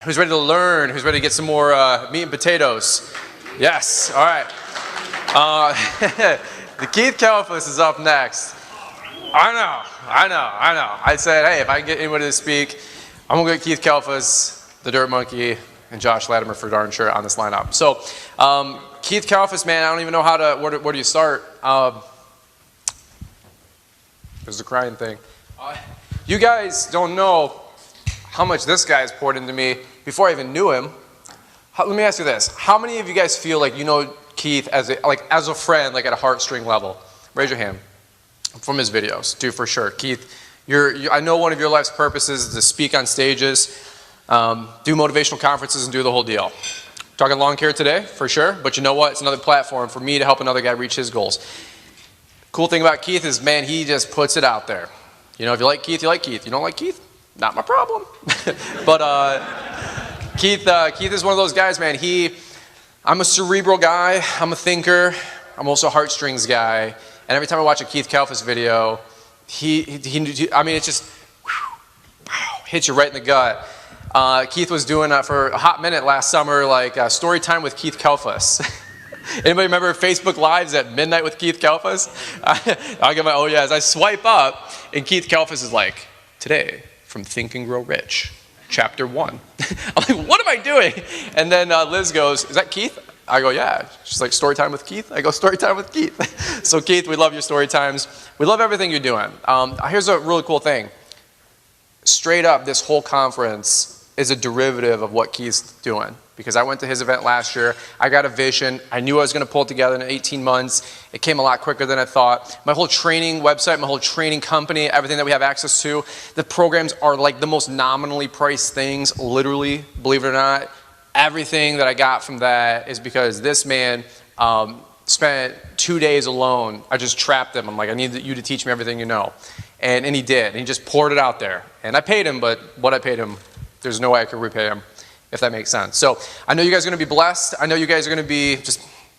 Who's ready to learn? Who's ready to get some more meat and potatoes? Yes, all right. The Keith Kalfas is up next. I know. I said, hey, if I can get anybody to speak, I'm going to get Keith Kalfas, the Dirt Monkey, and Josh Latimer for darn sure on this lineup. So, Keith Kalfas, man, I don't even know how to, where do you start? There's the crying thing. You guys don't know how much this guy has poured into me before I even knew him. Let me ask you this. How many of you guys feel like you know Keith as a friend, like at a heartstring level? Raise your hand. From his videos, do for sure. Keith, I know one of your life's purposes is to speak on stages, do motivational conferences, and do the whole deal. Talking lawn care today, for sure, but you know what? It's another platform for me to help another guy reach his goals. Cool thing about Keith is, man, he just puts it out there. You know, if you like Keith, you like Keith. You don't like Keith? Not my problem. But Keith is one of those guys, man. I'm a cerebral guy. I'm a thinker. I'm also a heartstrings guy. And every time I watch a Keith Kalfas video, I mean, it just hits you right in the gut. Keith was doing for a hot minute last summer, like story time with Keith Kalfas. Anybody remember Facebook Lives at midnight with Keith Kalfas? I get my oh yes. I swipe up, and Keith Kalfas is like, today from Think and Grow Rich, Chapter 1. I'm like, what am I doing? And then Liz goes, is that Keith? I go, yeah. She's like, story time with Keith? I go, story time with Keith. So Keith, we love your story times. We love everything you're doing. Here's a really cool thing. Straight up, this whole conference is a derivative of what Keith's doing. Because I went to his event last year. I got a vision. I knew I was going to pull it together in 18 months. It came a lot quicker than I thought. My whole training website, my whole training company, everything that we have access to, the programs are like the most nominally priced things, literally, believe it or not. Everything that I got from that is because this man spent 2 days alone. I just trapped him. I'm like, I need you to teach me everything you know. And he did. And he just poured it out there. And I paid him, but what I paid him, there's no way I could repay him, if that makes sense. So I know you guys are going to be blessed. I know you guys are going to be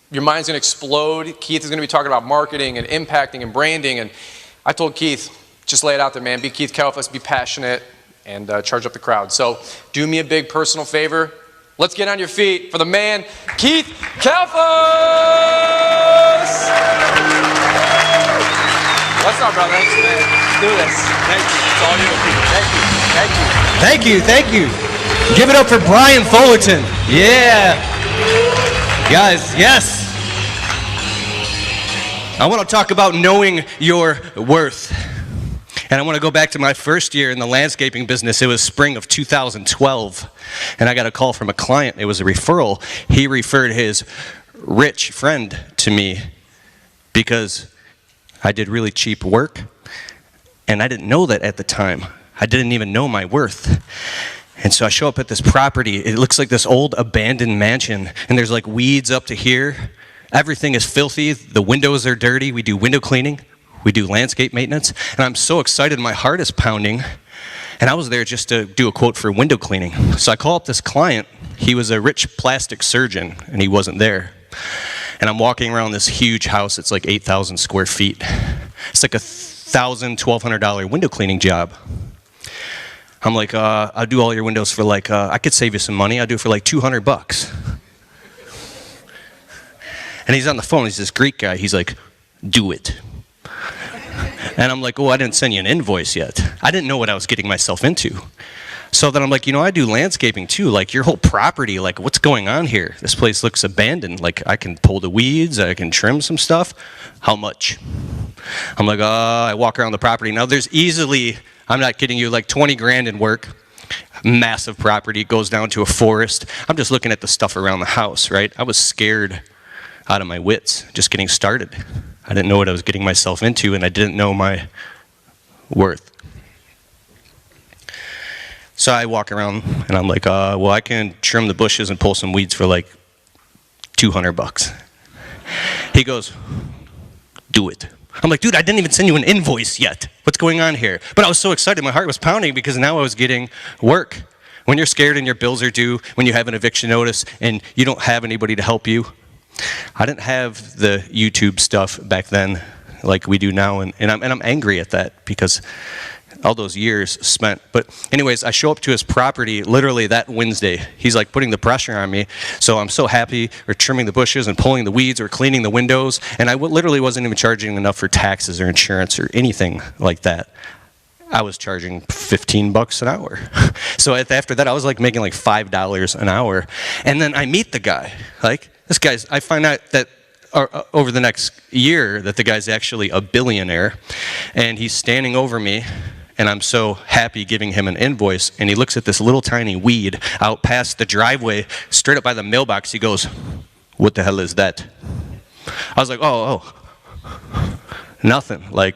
your mind's going to explode. Keith is going to be talking about marketing and impacting and branding. And I told Keith, just lay it out there, man. Be Keith Kalfas, be passionate, and charge up the crowd. So do me a big personal favor. Let's get on your feet for the man, Keith Kalfas! What's up, brother? Let's do this. Thank you. It's all you. Thank you. Thank you. Give it up for Brian Fullerton. Yeah. Guys, yes. I want to talk about knowing your worth. And I want to go back to my first year in the landscaping business. It was spring of 2012. And I got a call from a client. It was a referral. He referred his rich friend to me because I did really cheap work. And I didn't know that at the time. I didn't even know my worth. And so I show up at this property. It looks like this old abandoned mansion. And there's like weeds up to here. Everything is filthy. The windows are dirty. We do window cleaning. We do landscape maintenance, and I'm so excited, my heart is pounding, and I was there just to do a quote for window cleaning. So I call up this client. He was a rich plastic surgeon, and he wasn't there. And I'm walking around this huge house. It's like 8,000 square feet. It's like a $1,000, $1,200 window cleaning job. I'm like, I'll do all your windows for like, I could save you some money. I'll do it for like $200. And he's on the phone. He's this Greek guy. He's like, do it. And I'm like, oh, I didn't send you an invoice yet. I didn't know what I was getting myself into. So then I'm like, I do landscaping too. Like your whole property, like what's going on here? This place looks abandoned. Like I can pull the weeds, I can trim some stuff. How much? I'm like, I walk around the property. Now there's easily, I'm not kidding you, like 20 grand in work. Massive property, goes down to a forest. I'm just looking at the stuff around the house, right? I was scared out of my wits just getting started. I didn't know what I was getting myself into, and I didn't know my worth. So I walk around, and I'm like, well, I can trim the bushes and pull some weeds for like $200. He goes, do it. I'm like, dude, I didn't even send you an invoice yet. What's going on here? But I was so excited. My heart was pounding because now I was getting work. When you're scared and your bills are due, when you have an eviction notice, and you don't have anybody to help you, I didn't have the YouTube stuff back then like we do now, and I'm angry at that because all those years spent. But anyways, I show up to his property literally that Wednesday. He's like putting the pressure on me. So I'm so happy. We're trimming the bushes and pulling the weeds or cleaning the windows. And I literally wasn't even charging enough for taxes or insurance or anything like that. I was charging $15 an hour. So after that, I was like making like $5 an hour. And then I meet the guy. Like, this guy's, I find out that over the next year that the guy's actually a billionaire. And he's standing over me. And I'm so happy giving him an invoice. And he looks at this little tiny weed out past the driveway, straight up by the mailbox. He goes, "What the hell is that?" I was like, oh, nothing. Like,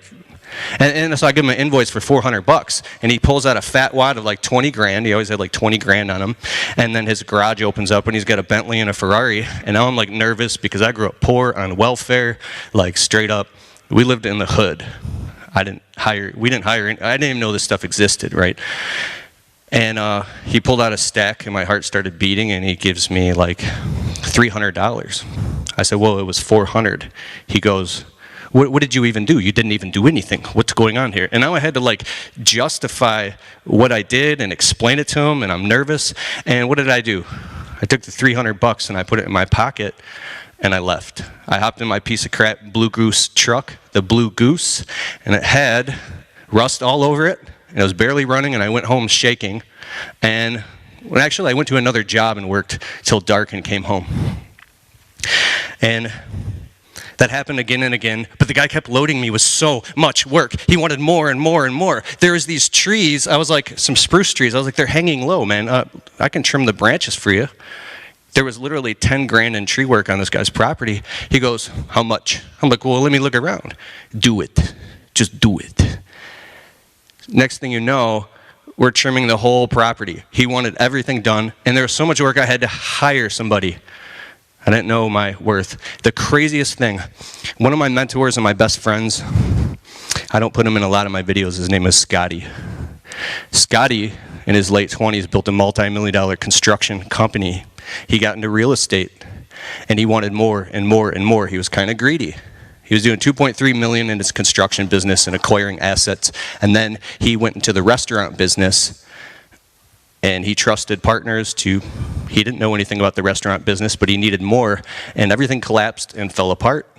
and so I give him an invoice for $400, and he pulls out a fat wad of like 20 grand. He always had like 20 grand on him. And then his garage opens up, and he's got a Bentley and a Ferrari. And now I'm like nervous because I grew up poor on welfare, like straight up. We lived in the hood. We didn't hire, I didn't even know this stuff existed, right? And he pulled out a stack, and my heart started beating, and he gives me like $300. I said, well, it was $400. He goes, what did you even do? You didn't even do anything. What's going on here? And now I had to like justify what I did and explain it to him, and I'm nervous. And what did I do? I took the $300 and I put it in my pocket, and I left. I hopped in my piece of crap Blue Goose truck, the Blue Goose, and it had rust all over it, and it was barely running, and I went home shaking. And well, actually, I went to another job and worked till dark and came home. And that happened again and again, but the guy kept loading me with so much work. He wanted more and more and more. There was these trees, I was like, some spruce trees. I was like, they're hanging low, man. I can trim the branches for you. There was literally 10 grand in tree work on this guy's property. He goes, how much? I'm like, well, let me look around. Do it. Just do it. Next thing you know, we're trimming the whole property. He wanted everything done, and there was so much work I had to hire somebody. I didn't know my worth. The craziest thing, one of my mentors and my best friends, I don't put him in a lot of my videos, his name is Scotty. Scotty, in his late 20s, built a multi-million-dollar construction company. He got into real estate, and he wanted more and more and more. He was kind of greedy. He was doing $2.3 million in his construction business and acquiring assets, and then he went into the restaurant business. And he trusted partners he didn't know anything about the restaurant business, but he needed more, and everything collapsed and fell apart.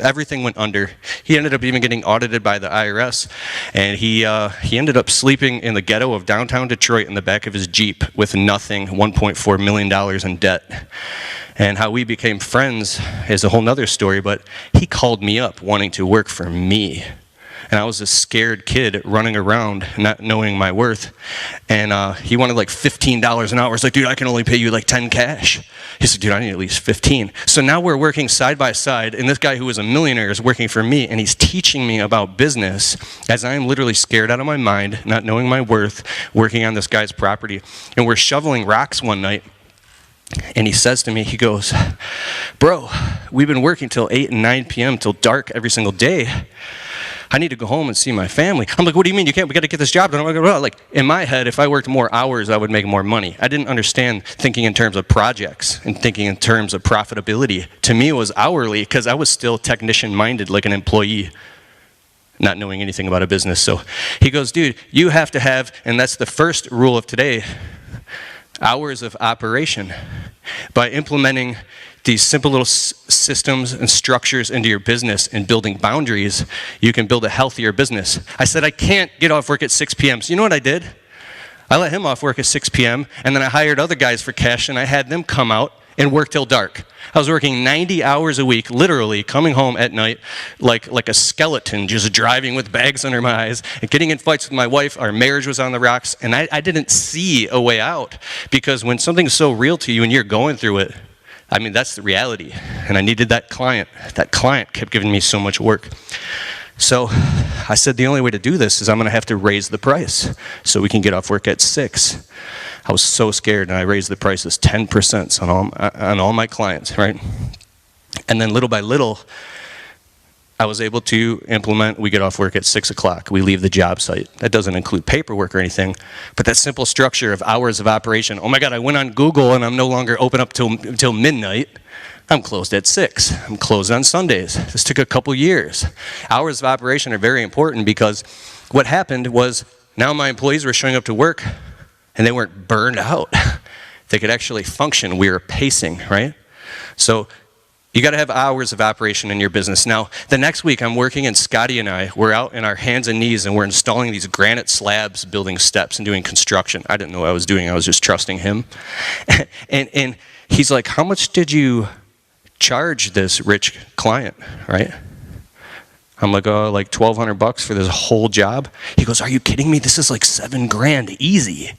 Everything went under. He ended up even getting audited by the IRS, and he ended up sleeping in the ghetto of downtown Detroit in the back of his Jeep with nothing, $1.4 million in debt. And how we became friends is a whole nother story, but he called me up wanting to work for me. And I was a scared kid running around, not knowing my worth. And he wanted like $15 an hour. I was like, dude, I can only pay you like 10 cash. He said, dude, I need at least 15. So now we're working side by side, and this guy who was a millionaire is working for me, and he's teaching me about business as I am literally scared out of my mind, not knowing my worth, working on this guy's property. And we're shoveling rocks one night, and he says to me, he goes, bro, we've been working till 8 and 9 p.m. till dark every single day. I need to go home and see my family. I'm like, what do you mean you can't? We got to get this job done. I'm like, in my head, if I worked more hours, I would make more money. I didn't understand thinking in terms of projects and thinking in terms of profitability. To me, it was hourly because I was still technician-minded, like an employee, not knowing anything about a business. So he goes, dude, you have to have, and that's the first rule of today, hours of operation. By implementing these simple little systems and structures into your business and building boundaries, you can build a healthier business. I said, I can't get off work at 6 p.m. So you know what I did? I let him off work at 6 p.m. and then I hired other guys for cash, and I had them come out and work till dark. I was working 90 hours a week, literally coming home at night like a skeleton, just driving with bags under my eyes and getting in fights with my wife. Our marriage was on the rocks, and I didn't see a way out, because when something's so real to you and you're going through it, I mean, that's the reality. And I needed that client. That client kept giving me so much work. So I said, the only way to do this is I'm going to have to raise the price so we can get off work at 6. I was so scared, and I raised the prices 10% on all my clients, right? And then little by little, I was able to implement, we get off work at 6 o'clock. We leave the job site. That doesn't include paperwork or anything, but that simple structure of hours of operation. Oh my God, I went on Google and I'm no longer open up till midnight. I'm closed at 6. I'm closed on Sundays. This took a couple years. Hours of operation are very important because what happened was now my employees were showing up to work and they weren't burned out. They could actually function. We were pacing, right? So you got to have hours of operation in your business. Now, the next week I'm working and Scotty and I, we're out in our hands and knees and we're installing these granite slabs, building steps and doing construction. I didn't know what I was doing. I was just trusting him. And he's like, how much did you charge this rich client, right? I'm like, oh, like $1,200 for this whole job? He goes, are you kidding me? This is like $7,000 easy.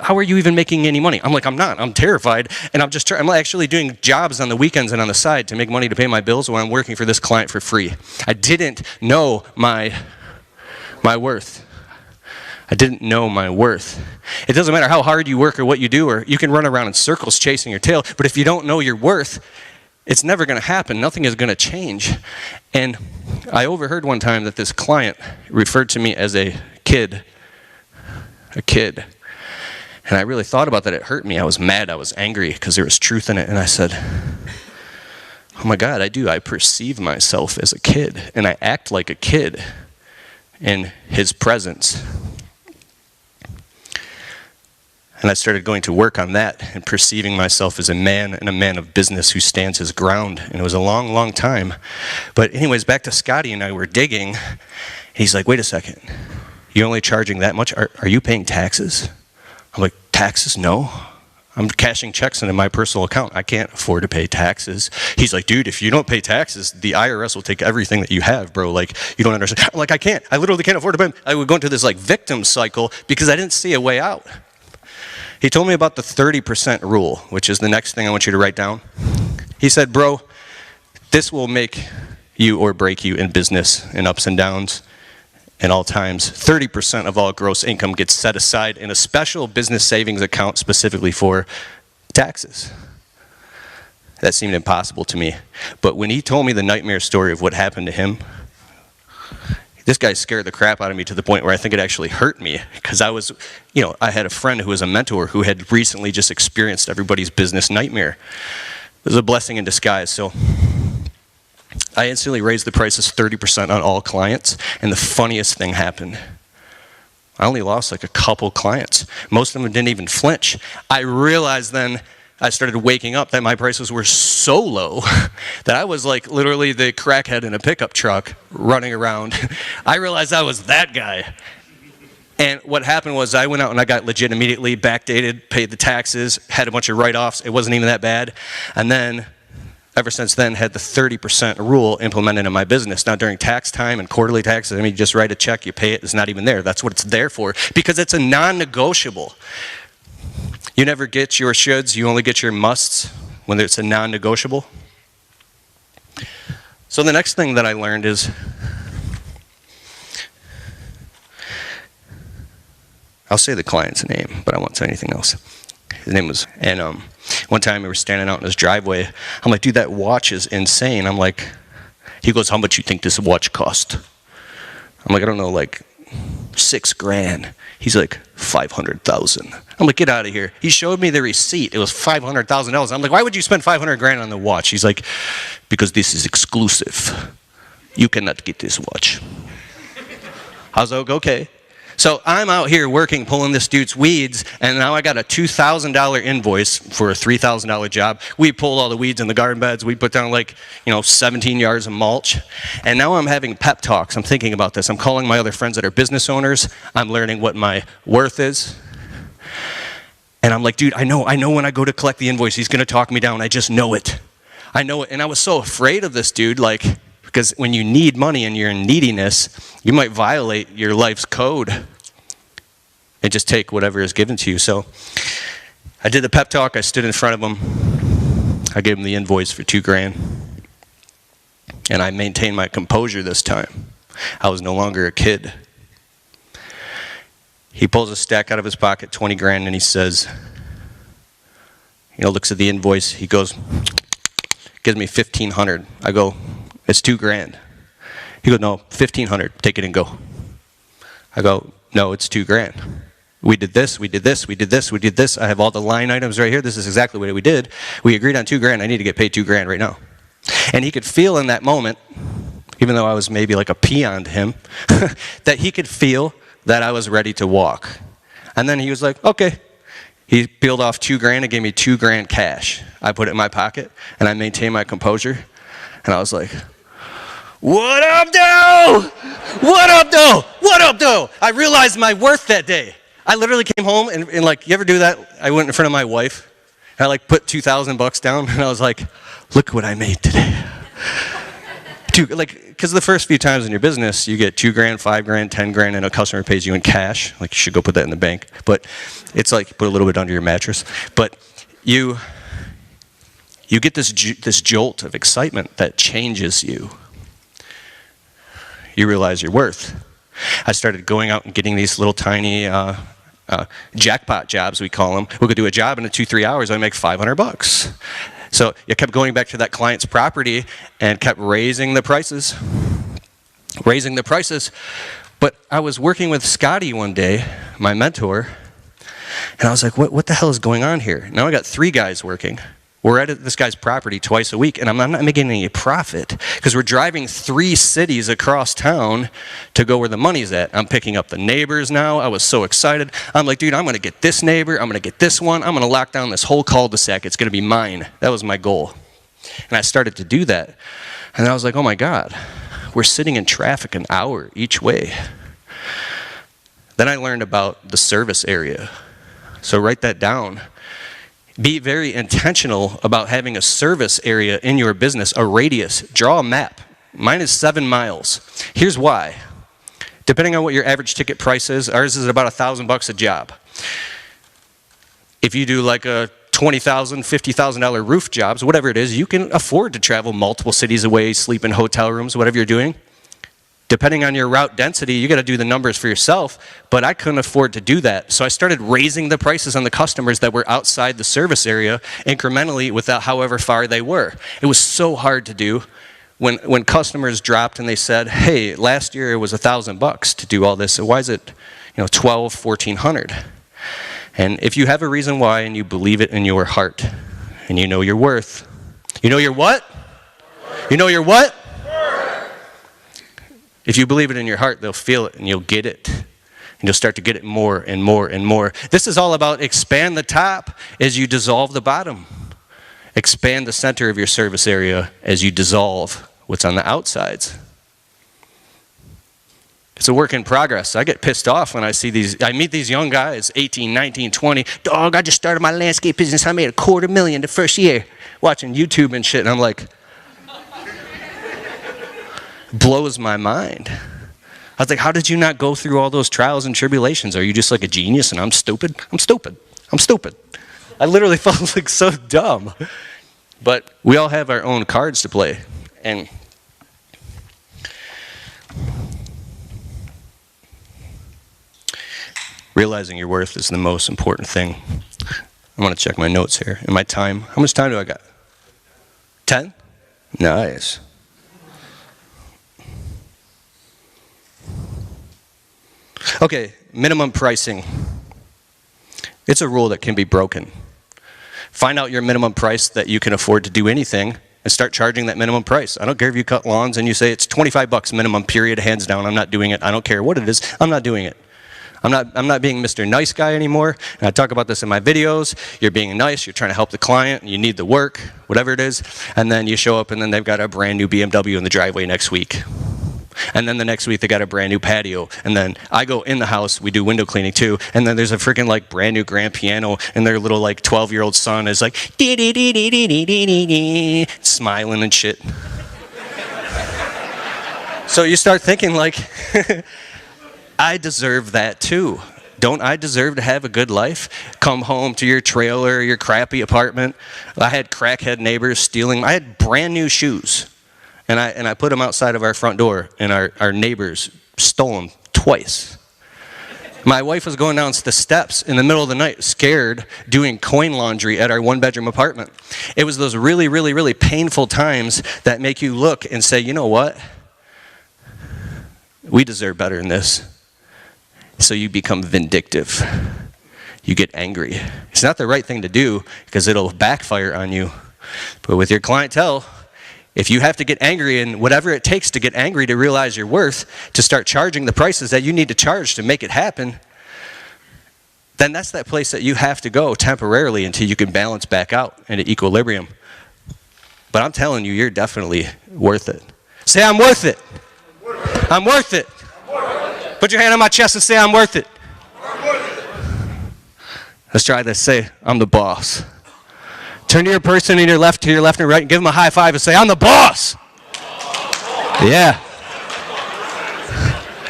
How are you even making any money? I'm like, I'm not. I'm terrified. And I'm actually doing jobs on the weekends and on the side to make money to pay my bills when I'm working for this client for free. I didn't know my worth. I didn't know my worth. It doesn't matter how hard you work or what you do, or you can run around in circles chasing your tail, but if you don't know your worth, it's never going to happen. Nothing is going to change. And I overheard one time that this client referred to me as a kid. A kid. And I really thought about that. It hurt me. I was mad. I was angry because there was truth in it. And I said, oh my God, I do. I perceive myself as a kid. And I act like a kid in his presence. And I started going to work on that and perceiving myself as a man and a man of business who stands his ground. And it was a long, long time. But anyways, back to Scotty and I were digging. He's like, wait a second. You're only charging that much? Are you paying taxes? I'm like, taxes? No. I'm cashing checks into my personal account. I can't afford to pay taxes. He's like, dude, if you don't pay taxes, the IRS will take everything that you have, bro. Like, you don't understand. I'm like, I can't. I literally can't afford to pay them. I would go into this like victim cycle because I didn't see a way out. He told me about the 30% rule, which is the next thing I want you to write down. He said, bro, this will make you or break you in business in ups and downs in all times. 30% of all gross income gets set aside in a special business savings account specifically for taxes. That seemed impossible to me. But when he told me the nightmare story of what happened to him, this guy scared the crap out of me to the point where I think it actually hurt me because I had a friend who was a mentor who had recently just experienced everybody's business nightmare. It was a blessing in disguise. So I instantly raised the prices 30% on all clients, and the funniest thing happened. I only lost like a couple clients. Most of them didn't even flinch. I realized then I started waking up that my prices were so low that I was like literally the crackhead in a pickup truck running around. I realized I was that guy. And what happened was I went out and I got legit immediately, backdated, paid the taxes, had a bunch of write-offs. It wasn't even that bad. And then, ever since then, had the 30% rule implemented in my business. Now, during tax time and quarterly taxes, I mean, you just write a check, you pay it, it's not even there. That's what it's there for because it's a non-negotiable. You never get your shoulds, you only get your musts when it's a non-negotiable. So the next thing that I learned is, I'll say the client's name, but I won't say anything else. His name was, and one time we were standing out in his driveway. I'm like, dude, that watch is insane. I'm like, he goes, how much you think this watch cost? I'm like, I don't know, like $6,000. He's like, 500,000. I'm like, get out of here. He showed me the receipt. It was $500,000. I'm like, why would you spend 500 grand on the watch? He's like, because this is exclusive. You cannot get this watch. I was like, okay. So I'm out here working, pulling this dude's weeds, and now I got a $2,000 invoice for a $3,000 job. We pulled all the weeds in the garden beds. We put down 17 yards of mulch. And now I'm having pep talks. I'm thinking about this. I'm calling my other friends that are business owners. I'm learning what my worth is. And I'm like, dude, I know when I go to collect the invoice, he's going to talk me down. I just know it. I know it. And I was so afraid of this dude, because when you need money and you're in neediness, you might violate your life's code and just take whatever is given to you. So I did the pep talk. I stood in front of him. I gave him the invoice for $2,000. And I maintained my composure this time. I was no longer a kid. He pulls a stack out of his pocket, $20,000, and he says, looks at the invoice. He goes, gives me $1,500. I go, it's $2,000. He goes, no, $1,500. Take it and go. I go, no, it's $2,000. We did this, we did this, we did this, we did this. I have all the line items right here. This is exactly what we did. We agreed on $2,000. I need to get paid $2,000 right now. And he could feel in that moment, even though I was maybe like a peon to him, that he could feel that I was ready to walk. And then he was like, okay. He peeled off $2,000 and gave me $2,000 cash. I put it in my pocket and I maintained my composure. And I was like, what up, though? What up, though? What up, though? I realized my worth that day. I literally came home and like, you ever do that? I went in front of my wife and I like put $2,000 down and I was like, look what I made today. Because the first few times in your business, you get $2,000, $5,000, $10,000, and a customer pays you in cash. Like, you should go put that in the bank. But it's like, put a little bit under your mattress. But you get this jolt of excitement that changes you. You realize your worth. I started going out and getting these little tiny jackpot jobs, we call them. We could do a job in 2-3 hours, I make $500. So I kept going back to that client's property and kept raising the prices. But I was working with Scotty one day, my mentor, and I was like, what the hell is going on here? Now I got 3 guys working. We're at this guy's property twice a week, and I'm not making any profit because we're driving 3 cities across town to go where the money's at. I'm picking up the neighbors now. I was so excited. I'm like, dude, I'm going to get this neighbor. I'm going to get this one. I'm going to lock down this whole cul-de-sac. It's going to be mine. That was my goal. And I started to do that. And I was like, oh, my God, we're sitting in traffic an hour each way. Then I learned about the service area. So write that down. Be very intentional about having a service area in your business, a radius. Draw a map. Mine is 7 miles. Here's why. Depending on what your average ticket price is, ours is about $1,000 a job. If you do like a $20,000, $50,000 roof jobs, whatever it is, you can afford to travel multiple cities away, sleep in hotel rooms, whatever you're doing. Depending on your route density, you got to do the numbers for yourself, but I couldn't afford to do that. So I started raising the prices on the customers that were outside the service area incrementally without however far they were. It was so hard to do. When customers dropped and they said, hey, last year it was $1,000 to do all this, so why is it $1,200, $1,400? And if you have a reason why and you believe it in your heart and you know your worth, you know your what? You know your what? If you believe it in your heart, they'll feel it and you'll get it. And you'll start to get it more and more and more. This is all about expand the top as you dissolve the bottom. Expand the center of your service area as you dissolve what's on the outsides. It's a work in progress. I get pissed off when I meet these young guys, 18, 19, 20. Dog, I just started my landscape business. I made $250,000 the first year watching YouTube and shit. And I'm like, blows my mind. I was like, how did you not go through all those trials and tribulations? Are you just like a genius and I'm stupid? I'm stupid. I literally felt like so dumb. But we all have our own cards to play. And realizing your worth is the most important thing. I'm going to check my notes here. And my time. How much time do I got? 10? Nice. Okay, minimum pricing. It's a rule that can be broken. Find out your minimum price that you can afford to do anything and start charging that minimum price. I don't care if you cut lawns and you say it's $25 minimum, period, hands down. I'm not doing it. I don't care what it is. I'm not doing it. I'm not being Mr. Nice Guy anymore. And I talk about this in my videos. You're being nice. You're trying to help the client. You need the work, whatever it is. And then you show up and then they've got a brand new BMW in the driveway next week. And then the next week they got a brand new patio. And then I go in the house, we do window cleaning too. And then there's a freaking like brand new grand piano and their little like 12-year-old son is like smiling and shit. So you start thinking like, I deserve that too. Don't I deserve to have a good life? Come home to your trailer, your crappy apartment. I had crackhead neighbors stealing. I had brand new shoes. And I put them outside of our front door, and our neighbors stole them twice. My wife was going down the steps in the middle of the night, scared, doing coin laundry at our one-bedroom apartment. It was those really, really, really painful times that make you look and say, you know what? We deserve better than this. So you become vindictive. You get angry. It's not the right thing to do because it'll backfire on you. But with your clientele, if you have to get angry and whatever it takes to get angry to realize your worth, to start charging the prices that you need to charge to make it happen, then that's that place that you have to go temporarily until you can balance back out into equilibrium. But I'm telling you, you're definitely worth it. Say, I'm worth it. I'm worth it. Put your hand on my chest and say, I'm worth it. Let's try this. Say, I'm the boss. Turn to your person to your left and right, and give them a high five and say, I'm the boss. Yeah.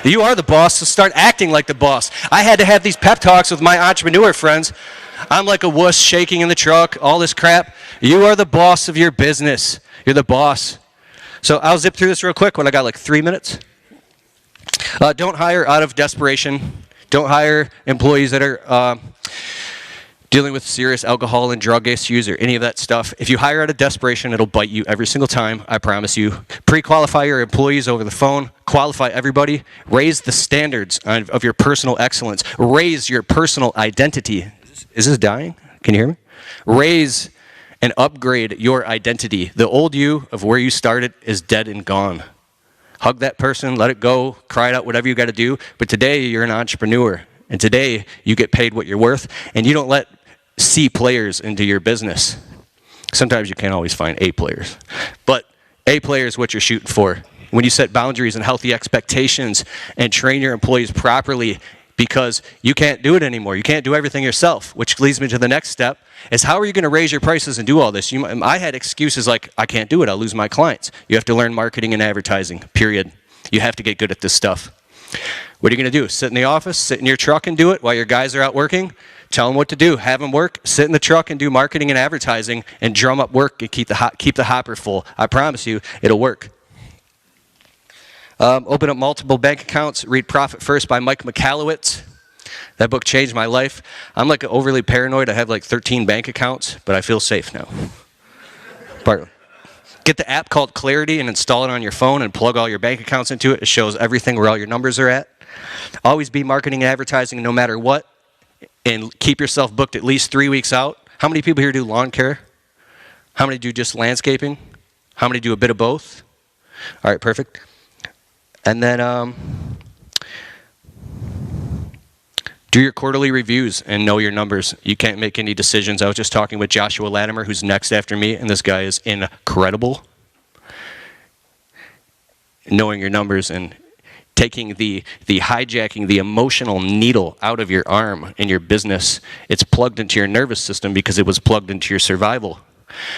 You are the boss, so start acting like the boss. I had to have these pep talks with my entrepreneur friends. I'm like a wuss shaking in the truck, all this crap. You are the boss of your business. You're the boss. So I'll zip through this real quick when I got like 3 minutes. Don't hire out of desperation. Don't hire employees that are dealing with serious alcohol and drug issues or any of that stuff. If you hire out of desperation, it'll bite you every single time, I promise you. Pre-qualify your employees over the phone. Qualify everybody. Raise the standards of your personal excellence. Raise your personal identity. Is this dying? Can you hear me? Raise and upgrade your identity. The old you of where you started is dead and gone. Hug that person, let it go, cry it out, whatever you got to do. But today, you're an entrepreneur. And today, you get paid what you're worth. And you don't let C players into your business. Sometimes you can't always find A players. But A player is what you're shooting for. When you set boundaries and healthy expectations and train your employees properly, because you can't do it anymore. You can't do everything yourself, which leads me to the next step, is how are you going to raise your prices and do all this? I had excuses like, I can't do it, I'll lose my clients. You have to learn marketing and advertising, period. You have to get good at this stuff. What are you going to do? Sit in the office, sit in your truck and do it while your guys are out working? Tell them what to do. Have them work, sit in the truck and do marketing and advertising and drum up work and keep the hopper full. I promise you, it'll work. Open up multiple bank accounts. Read Profit First by Mike Michalowicz. That book changed my life. I'm like overly paranoid. I have like 13 bank accounts, but I feel safe now. Partly. Get the app called Clarity and install it on your phone and plug all your bank accounts into it. It shows everything where all your numbers are at. Always be marketing and advertising no matter what. And keep yourself booked at least 3 weeks out. How many people here do lawn care? How many do just landscaping? How many do a bit of both? All right, perfect. And then do your quarterly reviews and know your numbers. You can't make any decisions. I was just talking with Joshua Latimer, who's next after me, and this guy is incredible. Knowing your numbers and taking the hijacking the emotional needle out of your arm in your business. It's plugged into your nervous system because it was plugged into your survival.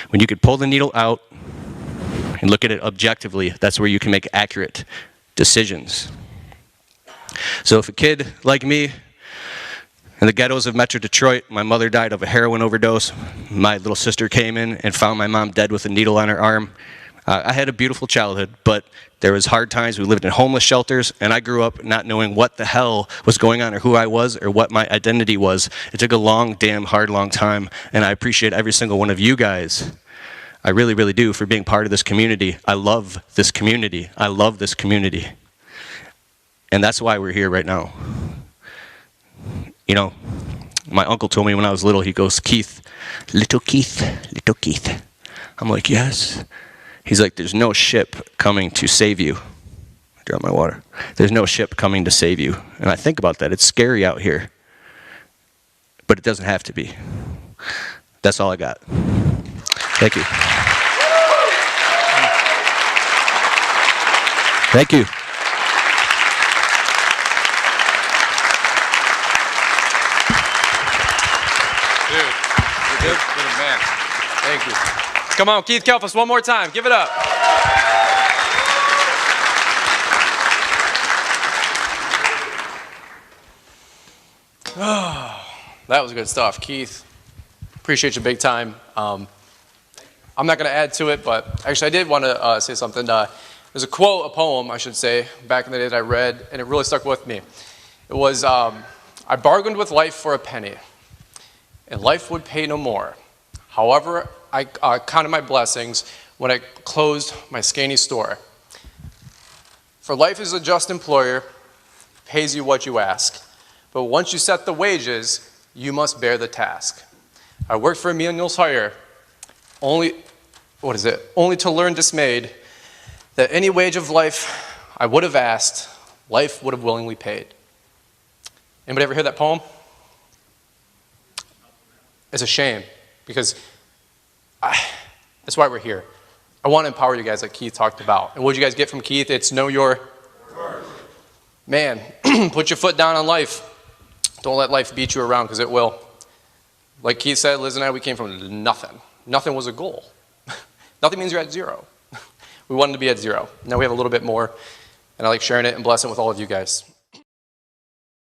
When you could pull the needle out and look at it objectively, that's where you can make accurate decisions. So if a kid like me in the ghettos of Metro Detroit, my mother died of a heroin overdose, my little sister came in and found my mom dead with a needle on her arm. I had a beautiful childhood, but there was hard times. We lived in homeless shelters, and I grew up not knowing what the hell was going on or who I was or what my identity was. It took a long time, and I appreciate every single one of you guys. I really, really do, for being part of this community. I love this community. I love this community. And that's why we're here right now. You know, my uncle told me when I was little, he goes, Keith, little Keith, little Keith. I'm like, yes. He's like, there's no ship coming to save you. I dropped my water. There's no ship coming to save you. And I think about that. It's scary out here. But it doesn't have to be. That's all I got. Thank you. Thank you. Dude, you're good. You're the man. Thank you. Come on, Keith Kalfas, one more time. Give it up. Oh, that was good stuff, Keith. Appreciate you big time. I'm not going to add to it, but actually I did want to say something. There's a quote, a poem, I should say, back in the day that I read, and it really stuck with me. It was, I bargained with life for a penny, and life would pay no more. However, I counted my blessings when I closed my scanty store. For life is a just employer, pays you what you ask. But once you set the wages, you must bear the task. I worked for Emilio's Hire, only to learn dismayed that any wage of life I would have asked, life would have willingly paid. Anybody ever hear that poem? It's a shame, because that's why we're here. I want to empower you guys like Keith talked about. And what did you guys get from Keith? It's know your worth. Man, put your foot down on life. Don't let life beat you around, because it will. Like Keith said, Liz and I, we came from nothing. Nothing was a goal. Nothing means you're at zero. We wanted to be at zero. Now we have a little bit more, and I like sharing it and blessing it with all of you guys.